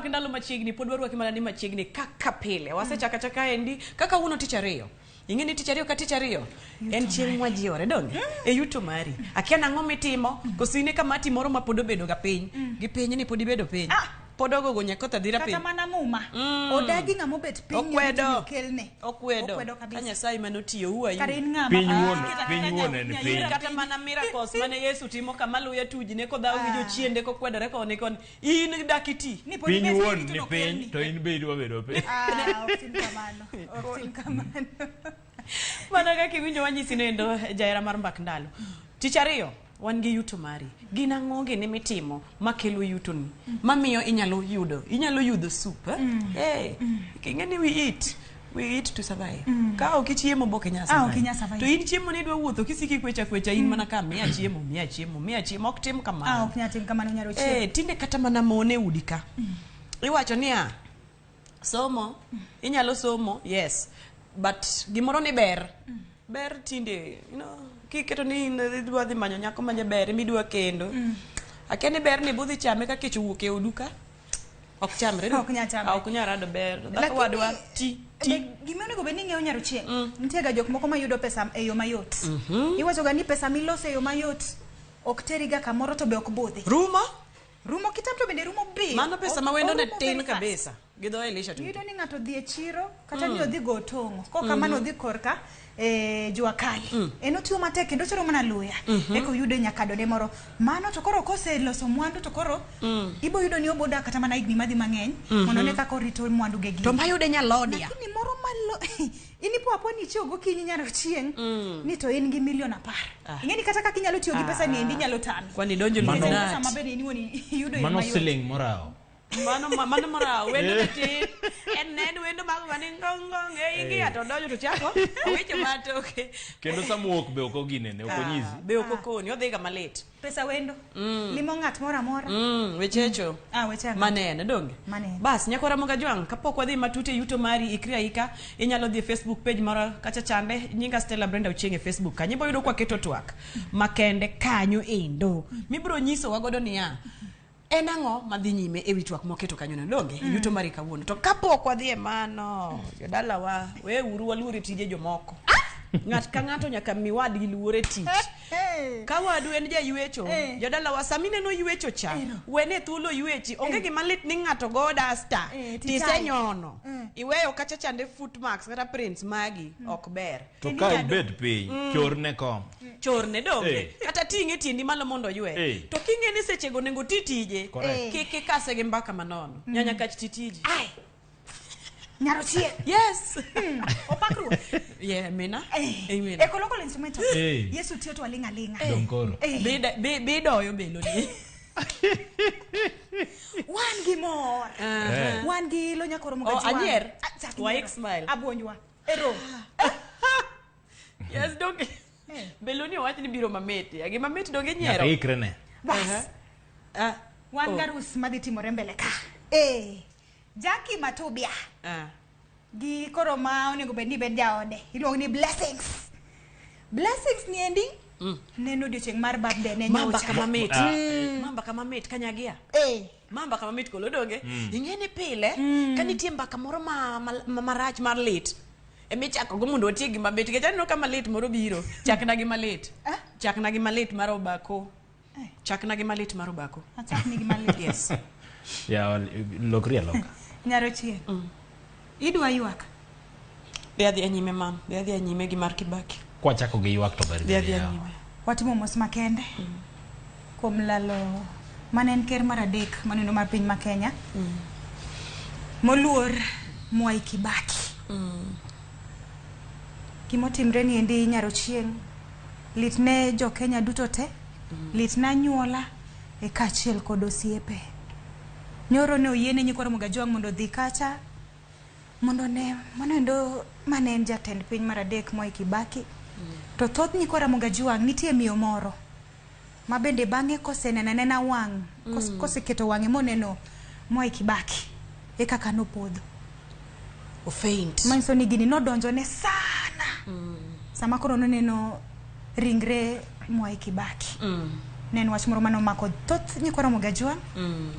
ndalo machiegni pod warwaki mana ni machiegni kaka pile wasechaka chaka endi kaka uno tich ariyo ingeni tich ariyo ka tich ariyo en chieng' mwajiore donge e yuto mari akia nang'o mitimo kosine kama timoro ma pod obedo ga piny gi piny ni pod ibedo piny podogo go nyakota dhira piny kata mana muma odagi ng'amo bet piny okwedo ka Nyasaye manotiyo uayu piny wuon en piny kata mana miracles mane Yesu timo kama luya tujine kodhawo gi jochiende kokwedore koni koni in dakiti piny wuon ni piny to in be idwa bedo piny ok tim kamano mana kaka iwinjo wanyisi nendo jaera mar mbak ndalo tich ariyo wan gi yuto mari gina ng'onge ne mitimo makelo yuto ni mamiyo inyalo yudo soup kingeni we eat to survive ka ok chiemo boke nyasa to in chiemo ni dwa wuotho kisiki kwecha in mana ka miya chiemo ok tim kamano ok nyatim kamano nyaro chiemo tinde kata mana mone udika iwacho niya somo inyalo somo yes but gimoro ni ber tinde kiketo ni idwa dhi manyo nyako manya ber midwa kendo akene ber ni budhi chame ka kech wuok e oduka ok chamre ok nyarado ber dhako wadwa ti gima onego bed ni ng'eyo nyaro chieng' nitie ga jok moko mayudo pesa e yo mayot iwacho ga ni pesa miloso e yo mayot ok teriga kamoro to be ok budhi rumo kitam to bende rumo bi mano pesa ma wendo ne tin kabisa gidho Elisha tu yudo ni ng'ato dhi e chiro kata ni odhi go tongo ko kamano odhi korka jua kali enotiyo matek kendo chero mana luya eko yudo nyakado ne moro mano to koro kose loso mwandu to koro ibo yudo ni oboda kata mana igni madhi mang'eny mondo ne kako rito mwandu ge gi to mayude nyalodia lakini moro malo inipo apo ni chiwo gokinyi nyaro chieng' ni to in gi milion 10 ingeni kata kaka inyalo tiyo gi pesa ni endi nyalo tan kwani donjo ni pesa mabede ni woni yudo mano siling morao mano mara wendo tin en wendo mag mane ngong ingi ato donjo to chako owicho matoke kendo samuok be oko gine ne oko nyizi be oko koni odhiga malit pesa wendo limo ng'at mora wechecho wecha manene donge bas nyakora moga jwang kapok wadhi matute yuto mari ikria inyalo dhi Facebook page mara kacha chande nyinga Stella Brenda Ochieng e Facebook kanyibo yudo kwa keto twak makende kanyo endo mibro nyiso wagodo niya enang'o madhi nyime ewi twak moketo kanyo na donge yuto mari kawuono to kapok wadhi e mano jodala wa we uru walure tije jomoko ng'at ka ng'ato nyaka miwad gi luore tich ka wadu en ja ywecho jodala wa samine no ywecho cha wene thulo ywechi onge gima lit ni ng'ato go dasta tisenyono iweyo kacha chande footmarks kata prints magi ok ber to ka ibed piny chorne donge kata ting'e tiendi malo mondo ywe to king'eni sechego nengo titije kiki kase gi mbaka manono nyanya kach titije nyaro chieng' yes opakru mina amen ekolokolo instrumento Yesu tiyo to alinga donkoro bidoyo belo ni wan gi mor wan gi lo nyakoro moga jiwa anyer wa smile abonjwa ero yes donge belo ni wach ni biro mameti agi mameti donge nyero ikrene bas wan garus madhi timore mbele ka Jackie Matubia gi koro ma onego bed ni bed jaode iluongo ni Blessings ni endi neno odiochieng' mar birthday ne nyocha mamba kama mit kanyagia mamba kama mit kolo donge ing'eni pile kanitie mbaka moro marach mar lit emichako go mondo otie gi mabet kech aneno kama lit moro biro chakna gi malit mar obako chakna gi malit mar obako achakni gi malit yes ya lokria loka nyaro chieng' idwa ywak adhi anyime mam adhi anyime gi mar Kibaki kwa chako gi ywak to ber adhi anyime watimo mos makende kuom lalo manen ker mar adek maneno mar piny ma Kenya moluor Mwai Kibaki gimotimre ni endi nyaro chieng' litne jo Kenya duto te litna nyuola e kachiel kod osiepe nyoro ne oyiene nyikwara moga jwang' mondo dhi kacha mondo ne manendo manen jatend piny mar adek Mwai Kibaki to thoth nyikwara moga jwang' nitie miyo moro ma bende bang'e kosenena wang' koseketo wang'e moneno Mwai Kibaki e kaka nopodho faint manyiso ni gini nodonjo ne sana sama koro noneno ringre Mwai Kibaki nen wach moro manomako thoth nyikwara moga jwang'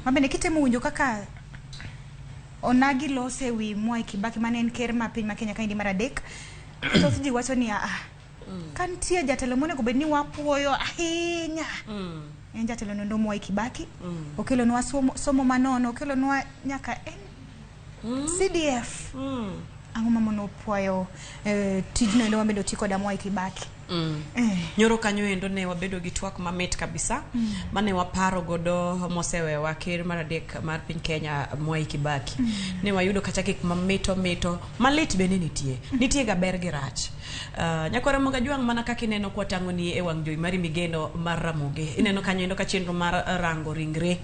ma bende kitemo winjo kaka onagi lose wi Mwai Kibaki mane en ker ma piny ma Kenya kaendi mar adek. Thoth ji wacho ni kan tie jatelo monego bed ni wapuoyo ahinya. En jatelo no Mwai Kibaki. Okelonwa somo manono, okelonwa nyaka CDF. Ang'o mamono puoyo tijno endo wamedo tiko da Mwai Kibaki. Nyoro kanyo endo ne wabedo gi twak mamit kabisa mane waparo godo mosewe wa ker mar adek mar piny Kenya Mwai Kibaki. Ne wayudo kacha gik mamito malit bende nitie ga ber gi rach. Nyakore Moga Juang mana kaka ineno kwa tango ni e wang' jowi mari Migeno mar Ramogi. Ineno kanyo endo ka chenro mar rango ringre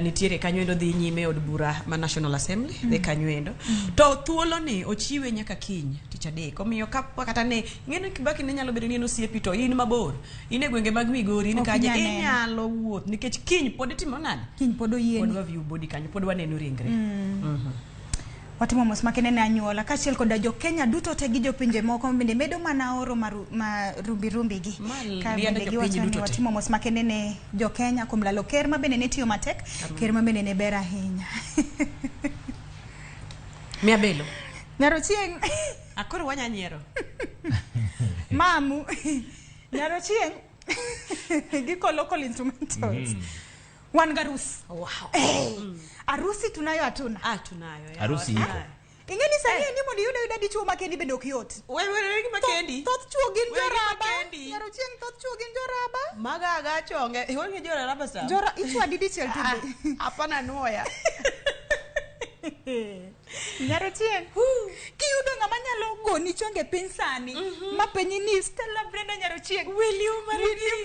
nitiere kanyo endo dhi nyime od bura ma National Assembly dhi kanyo endo. To thuolo ni ochiwe nyaka kiny tich adek. Omiyo kata ne ing'eno Kibaki ne nyalo bedo ni osiepi to in mabor. In e gwenge mag Migori in kaje inyalo wuoth nikech kiny pod itimo nade? Kiny pod oyieni. Pod wa view body kanyo pod waneno ringre. Watimo mos makene ne anyuola kachiel koda jo Kenya duto te gi jo pinje moko bende medo mana oro rumbi gi ka bende gi wacho ni watimo mos makene ne jo Kenya kuom lalo ker ma bende ne tiyo matek, ker ma bende ne ber ahinya. Mia belo Nyarochieng akoro wanya nyiero mamu Nyarochieng giko local instrumentals. Wan garus. Wow. Arusi tunayo hatuna. Tunayo. Arusi iko. Ingeni sani ni mondo yuda dichuo makendi bende ok yot. Wewe makendi. Thoth chuo gin joraba. Nyarochieng thoth chuo gin joraba. Magaga chonge. Iwonge joraba sa. Ichwa didi chel tude. Hapana nuoya. Nyarochieng. Kiyudo ng'ama nyalo goni chonge piny sani. Ma penyi ni Stella Brenda Nyarochieng. Will you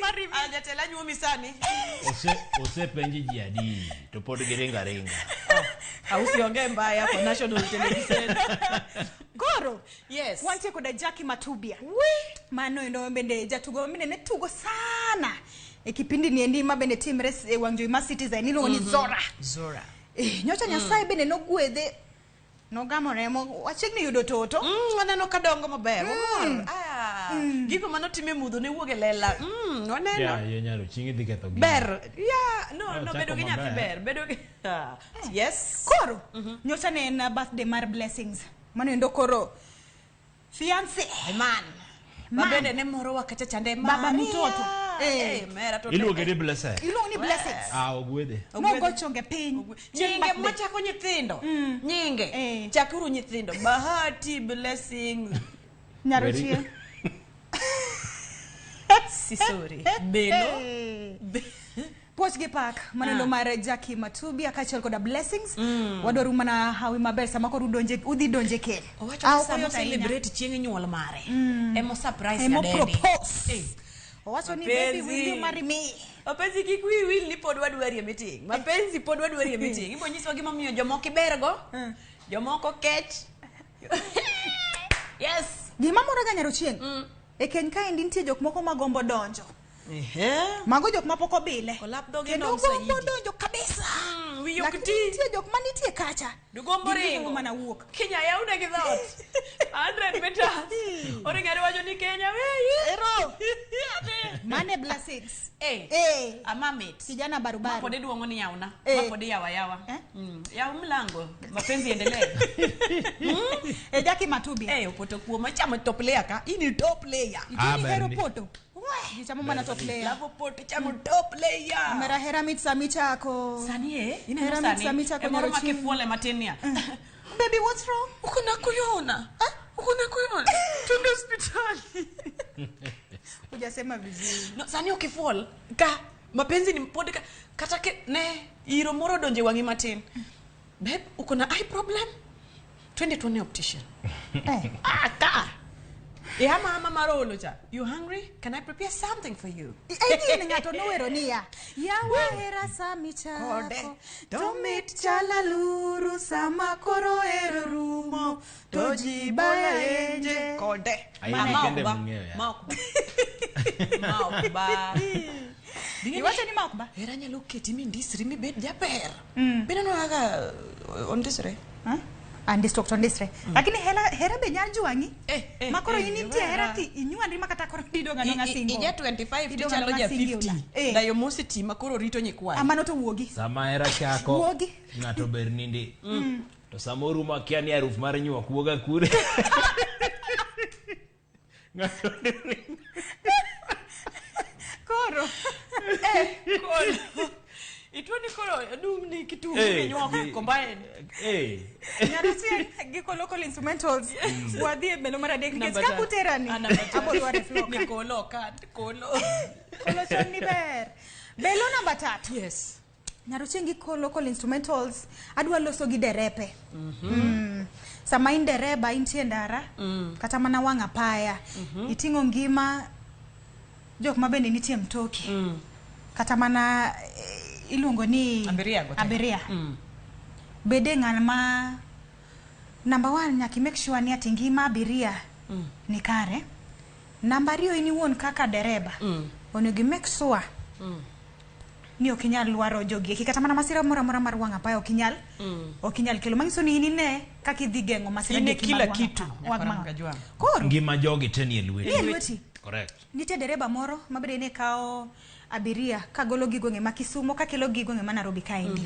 marry me? Jatela nyuomi sani. Ose penji ji adi to pod giringa. Usionge mbaya kwa National Television. Goro. Yes. Wantie koda Jackie Matubia. Mano endo bende jatugo mine ne tugo sana. Kipindi ni endi ma bende team res wang' jowi ma Citizen iluongo ni Zora. Nyocha Nyasaye bende nogwedhe nogamo remo wachiegni yudo toto. Waneno ka dongo maber. Gigo manotime mudho ne wuoge lela. Waneno. Ya nyalo chingi dhi ketho gi. Ber. No bedo gi nyathi ber. Bedo gi yes. Koro nyocha ne en birthday mar Blessings. Mano endo koro fiance man. Bende ne moro wakacha chande baba mtoto. Mera to. Iluonge ni Blessings. Iluongo ni Blessings. Ogwedhe. No go chonge piny. Nyinge machako nyithindo. Nyinge. Chakuru nyithindo. Bahati Blessings. Nyarochieng. Sorry. Belo. Poch gi pak maneno mar Jackie Matubia kachiel koda Blessings. Wadwaru mana hawi maber sama koro udhi donje kel. Owacho sama celebrate chieng' nyuol mare. Emo surprise ya Emo dedi. propose. Owacho ni baby will you marry me? Mapenzi kik will ni pod wadwari e meeting. Mapenzi pod wadwari e meeting. Ibo nyiswa gima miyo jomoko ibergo. Jomoko kech. Yes. Gima moro ga Nyarochieng. E keny kaendi nitie jok moko magombo donjo. Mago jok mapok obile. Kendo gombo donjo kabisa. Lakini nitie jok manitie kacha. Dugombo ringo. Mana wuok. Kenya yaude gi dhot. 100 meters. Oringare wacho ni Kenya weyi. Ero. Mane Blessings. Amamit. Kijana barubaru. Mapode duongo ni yauna. Mapode yawa. Yawa mlango. Mapenzi endelee. Jackie Matubia. Opoto kuoma chamo top layer ka. Ini top layer. Ini hero poto. Chamo mana top layer. Lavo poto chamo top layer. Mera hera mitsa michako. Sani Hera mitsa michako Nyarochieng. Kifuole matenia. Baby, what's wrong? Ukuna kuyona. Twende hospitali. Hujasema vizuri. No, sani ukifuol ka mapenzi ni mpode kata ne iro moro donje wangi matin. Babe, uko na eye problem? Twende tuone optician. Ka. Mama marolo cha. You hungry? Can I prepare something for you? Ni ngato nowero niya. Yawa hera samichako. Tomit chala luru sama koro ero rumo. Tojibaya enje. Kode. Maokba. Iwacho ni maokba. Hera nyalo keti mi ndisri mi bed jaber. Bena no aga ondisre. Andistok to ndisre. Lakini hera be nyal juangi. Makoro intie hera ti inyuandri makata koro dido ngano ngasingo. Ija 25 ti chalo ja 50. Dayo mositi makoro rito nyikwa. Amano to wuogi. Sama hera chako. Wuogi. Ngato ber nindi. To samoro makia ni aruf mar nyuok wuoga kure. Ng'ato Koro. Koro. Itwani koro dum ni kitu nyuok combine. Nyarusi giko local instrumentals. Wadhi belo mara dek nikech ka kuterani. Abo dware flow. Ni kolo kat kolo. Kolo choni ber. Belo namba 3. Yes. Nyarusi giko local instrumentals. Adwa loso gi derepe. Sama in dereba intie ndara. Kata mana wang' apaya. Iting'o ngima jok mabende nitie mtoki. Kata mana iluongo ni abiria. Bede ng'al ma number 1 nyaki make sure ni ati ngima abiria ni kare. Number 2 ini won kaka dereba. Onego make sure ni okinyal luaro jogi kata mana masira mora mar wang' apaya okinyal kelo mangiso ni inine kaka idhi gengo masira ni kila kitu koro ngima jogi teni elweti. Correct. Nitie dereba moro mabede ne kao abiria kagolo gigo ng'e ma Kisumo kakelo gigo ng'e ma Nairobi kaendi.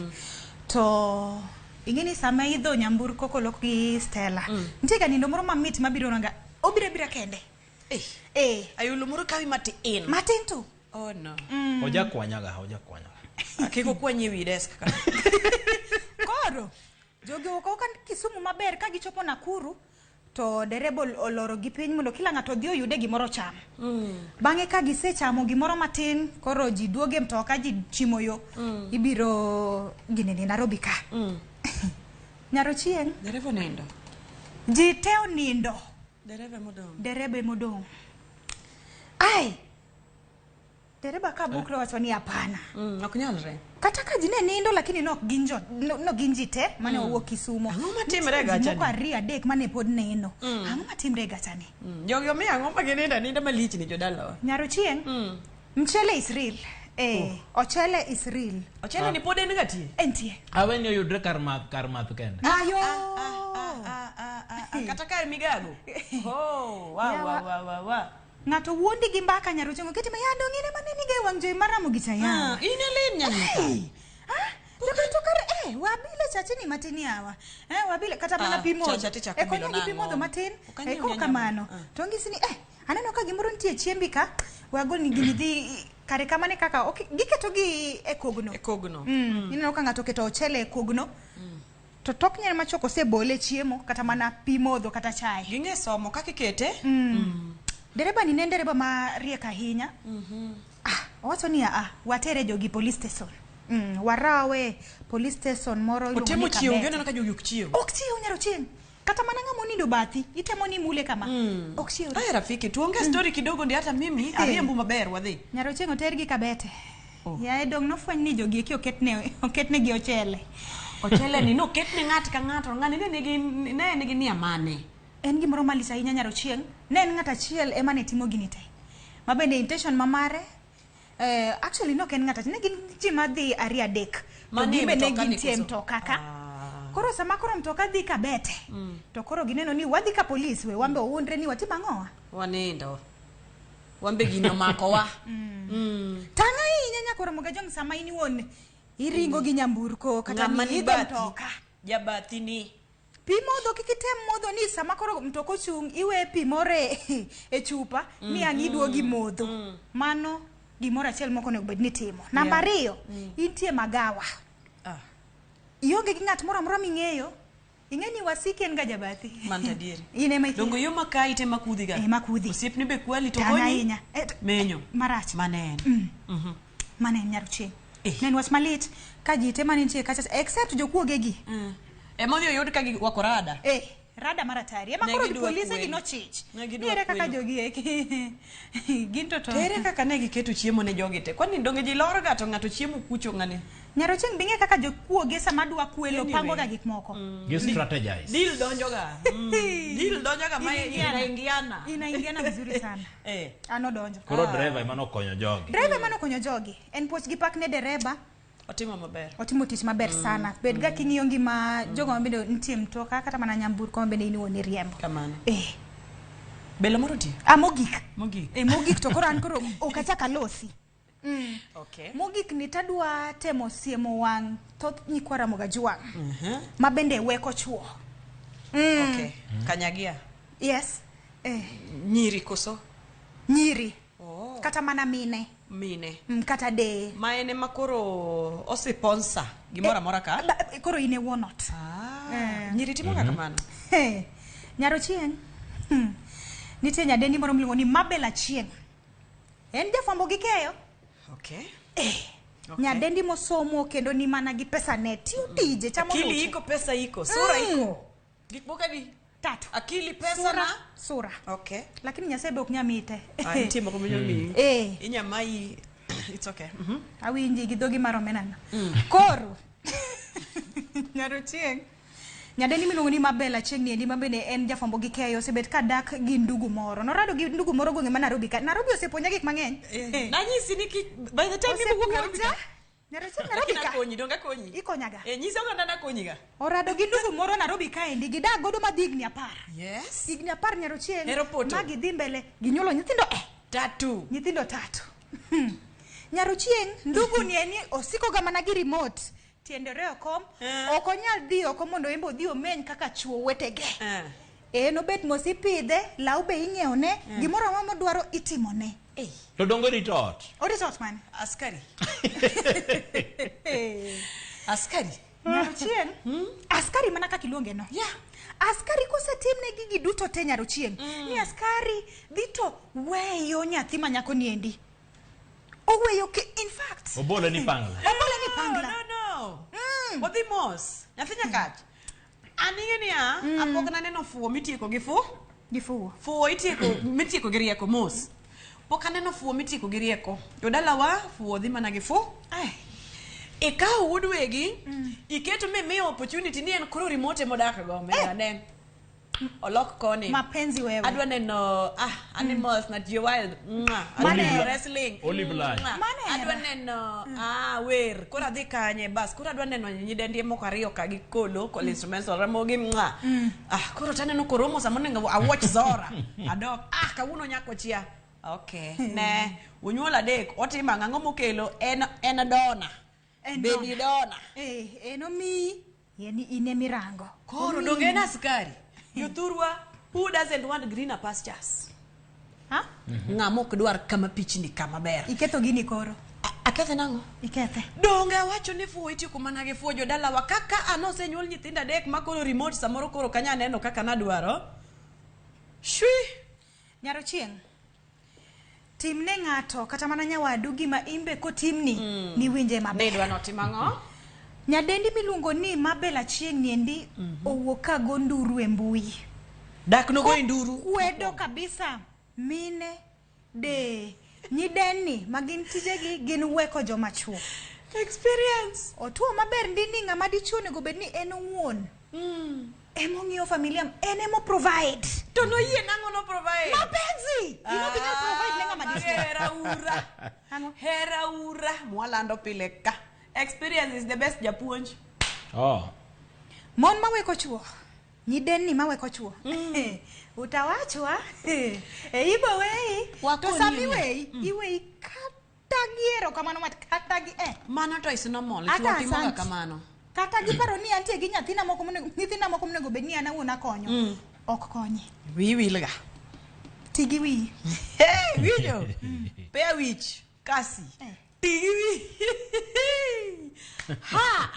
To ingeni sama idho nyamburko kolok gi Stella. Nitie ga nindo moro mamit mabiro nanga obira kende. Ayulo moro kawi matin. Matin tu. Oh no. Hoja kwanyaga. Akiko kwanye wi desk. Koro jogi woko kan Kisumu maber ka gichopo Nakuru to dereba oloro gi piny mondo kila ng'ato dhi oyude gimoro cham. Bang'e ka gisechamo gimoro matin koro ji duoge mtoka ji chimo yo ibiro ginene Nairobi ka. Nyarochieng Dereva nindo. Ji teo nindo. Dereva modong. Ai. Dereba ka buklo wacho ni hapana. Ok nyalre. Kata ka jine nindo lakini no ginjite mane owuok Kisumo. Ang'o matimre gachani? Moko 2 3 mane pod neno. Ang'o matimre gachani? Jogi omi ang'o maginenda malich ni jodalawa. Nyarochieng. Mchele is real. Ochele is real. Ochele ni pod en gatie. Entie. Aweni oyudre kar math kende. Ayo. Kata kar migago. Oh, wow. Ngato wuondi gi mbaka Nyarochieng oketi ma yando ngine maneni ge wang' jowi maramo gi chaya. Inelin nyanyika. Jabeto kare wabile chachini matini hawa. Wabile kata mana pimo. Konyo pimo do matin. Ko kamano. To ngisini aneno ka gimoro ntie chiembi ka wagol ni gini dhi kare kamane kaka giketo gi ekogno. Ineno ka ngato keto ochele ekogno. To tok nyen machoko se bole chiemo kata mana pimo do kata chai. Ginge somo kaka ikete. Dereba ni dereba ma riek ahinya. Wacho ni watere jogi police station. Warawe police station moro iluongo ni Otemo chieo ngene ka jogi ok chieo. Ok chieo Nyarochieng. Kata mana ng'amo nindo bathi itemo ni mule kama. Ok chieo. Rafiki tuonge story kidogo ndi hata mimi ariembu maber wadhi. Nyarochieng otergi Kabete. Ya edong nofweny ni jogi eki oketne gi ochele. Ochele ni no ketne ng'at ka ng'ato ng'ani ne nigi nia mane. En gimoro malich ahinya Nyarochieng. Ne en ng'at achiel ema ne timo gini te. Mabende intention mamare actually no ken ng'at ne gin ji madhi 2 3. Mane ne gintie mtoka ka. Koro sama koro mtoka dhi Kabete. To koro gineno ni wadhi ka police we wambe oundre ni watima ang'owa. Wanindo. Wambe gino makowa. Tanga inyanya koro Mugajong sama ini won iringo gi nyamburko kata ni mtoka. Jabathi ni Pimo do kikitem modho ni sama koro mtoko chung iwe pimore e chupa ni ang'idwo gi modho. Mano gimoro achiel moko ne obed ni timo. Namba 2 intie magawa. Ionge gi ng'at moro amora ming'eyo. Ing'eni wasiki en ga jabathi. Mantadieri. Ine mai. Dongo yo makai te makudhi ga. Makudhi. Osiepni be kwali to goni. Menyo. Marach. Manen. Manen Nyarochieng. Nen wach malit ka ji te manitie kacha except jokuoge gi. Emodhi oyud ka giwako rada. Rada maratari. Ema koro polise gi no chich. Niere kaka jogi eki. Ginto to. Tere kaka ne giketo chiemo ne jogi te. Kwani donge ji loro ga to ng'ato chiemo kucho ng'ane. Nyarochieng binge kaka jokuoge sama dwa kwelo pango ga gik moko. Gi strategize. Deal donjo ga. Deal donjo ga ma inaingiana vizuri sana. Ano donjo. Koro driver ema nokonyo jogi. Driver ema nokonyo jogi. En poch gi pak ne dereba. Otimo tich maber sana. Bed ga king'iyo ngima jogo mabende nitie mtoka kata mana nyamburko mabende ini woni riembo. Kamano. Belo moro ti? Mogik. Mogik to koro an koro okachaka losi. Okay. Mogik ni tadwa temo siemo wang thoth nyikwara Mogajwang. Ma bende weko chuo. Okay. Kanyagia. Yes. Nyiri koso. Nyiri. Oh. Kata mana mine. Mine. Kata de. Ma ene makoro osiponsa gimora mora ka. Koro ine wonot. Nyiri timo kamano. Nyarochieng. Nitie nyadendi moro miluongo ni Mabel Achieng'. En jafwambo gi keyo. Okay. Nyadendi mosomo kendo ni mana gi pesa net. Tiyo tije chamo luche. Akili iko, pesa iko, sura iko. Gik moka di? Tatu. Akili, pesa na? Sura. Okay. Lakini Nyasaye be ok nyamite. Nitie moko minyo mi. Inyamai. It's okay. Awinji gi dhogi mar omenano. Koro. Nyarochieng'. Nyadendi miluongo ni Mabel Achieng' ni endi mabende en jafwambo gi keyo osebet ka dak gi ndugu moro. Norado gi ndugu moro gwenge ma Nairobi ka. Nairobi osepuonja gik mang'eny. Nanyisi ni by the time ibo wuok Nairobi ka. Nyarochieng' Nairobi ka. Konyi donga konyi. Ikonyaga. Nyisa oganda na konyi ga. Orado gi ndugu moro Nairobi ka endi gidak godo madigni 10. Yes. Igni 10 Nyarochieng'. Aeroporto. Ma gidhi mbele ginyuolo nyithindo Tatu. Nyithindo 3. Nyarochieng' ndugu ni eni osiko ga mana gi remote. Tiendere okom. Okonyal dhi oko mondo embo dhi omeny kaka chuo wetege. No bet mosipidhe, lau be ing'eone, gimoro amora modwaro itimone. To dongo ni tot. Orisot man. Askari. Askari. Nyarochieng'. Askari mana kaka iluonge no. Yeah. Askari kosetimne gigi duto te Nyarochieng'. Ni askari dhi to weyo nyathi manyako ni endi. Oweyo ke in fact. Obolo ni pangla. Obolo ni pangla. No. Odhi mos. Nyathi nyakach. Anige niya, apok naneno fuo mitieko gi fuo. Gifuo. Fuo mitieko gi rieko mos. Pok aneno fuo mitieko gi rieko. Jodalawa fuo dhi mana gi fuo. Ikawo woodwegi, iketo miyo opportunity ni en koro remote modak go meganen. Olok koni. Mapenzi wewe. Adwa neno animals na wild. Adwa neno wrestling. Olive line. Adwa neno wer. Kora dhi kanye bas. Kora adwa neno nyidendi moko ariyo ka gi kolo instruments ramo gi koro taneno koromo samonenga a watch Zora. Adok kawuono nyako chia. Okay. Ne unyuol adek otima ng'ango mokelo en dona. Baby dona. Eno mi yani ine mirango. Koro donge na askari. Yuthurwa, who doesn't want greener pastures? Ng'amo kdwar kama pichni kama ber. Iketo gini koro. Akethe nango? Ikethe. Donga wacho ni fuo itieko mana gi fuo jodalawa kaka anose nyuol nyithinda dek makoro remote samoro koro kanya neno kaka nadwaro. Shwi. Nyarochieng'. Timne ng'ato kata mana nyawadu gima imbe kotimni ni winje maber. Nedwa notima ng'o? Nyadendi miluongo ni Mabel Achieng' ni endi owuok ka go nduru e mbui. Dak no go nduru. Kwedo kabisa mine de nyideni magin tijegi gin weko joma chuo. Experience. Otuo maber ndini ng'ama dichuo nego bedni en owuon. Emo ng'iyo familia emo provide. To no yie nango no provide. Mapenzi. Ino kinyal provide nenga dichuo. Hera ura. Mwalando pile ka. Experience is the best japuonj. Mon maweko chuo. Nyideni maweko chuo. Utawachwa. Ibo wei. To sami wei. Iwei kata giero kamano mat kata gi Mano to is normal. Chuo timo kamano. Kata giparo ni antie gi nyathina moko monego bedni an awuon akonyo. Ok konyi. Wi wilga. Tigi wi. Wijo. Pea wich. Kasi. Tigi wi.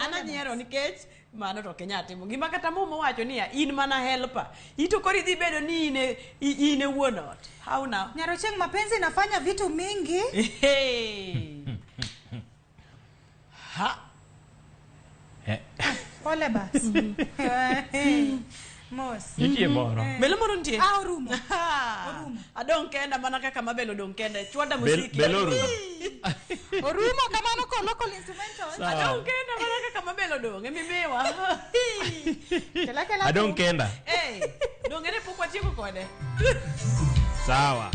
Ananyiero nikech mano to Kenya timo. Gima kata momo wacho niya in mana helper. Ito kori dhi bedo ni ine wuonot. How now? Nyarochieng' mapenzi nafanya vitu mingi. Pole bas. Mos. Nitie moro. Belo moro nitie. Orumo. Adong kenda mana kaka Mabel odong kenda. Chwada musiki. Belo orumo. Orumo kamano ko local instrumentals. Adong kenda mana kaka Mabel odong. Emimewa. Adong kenda. Dong ere pok watieko kode. Sawa.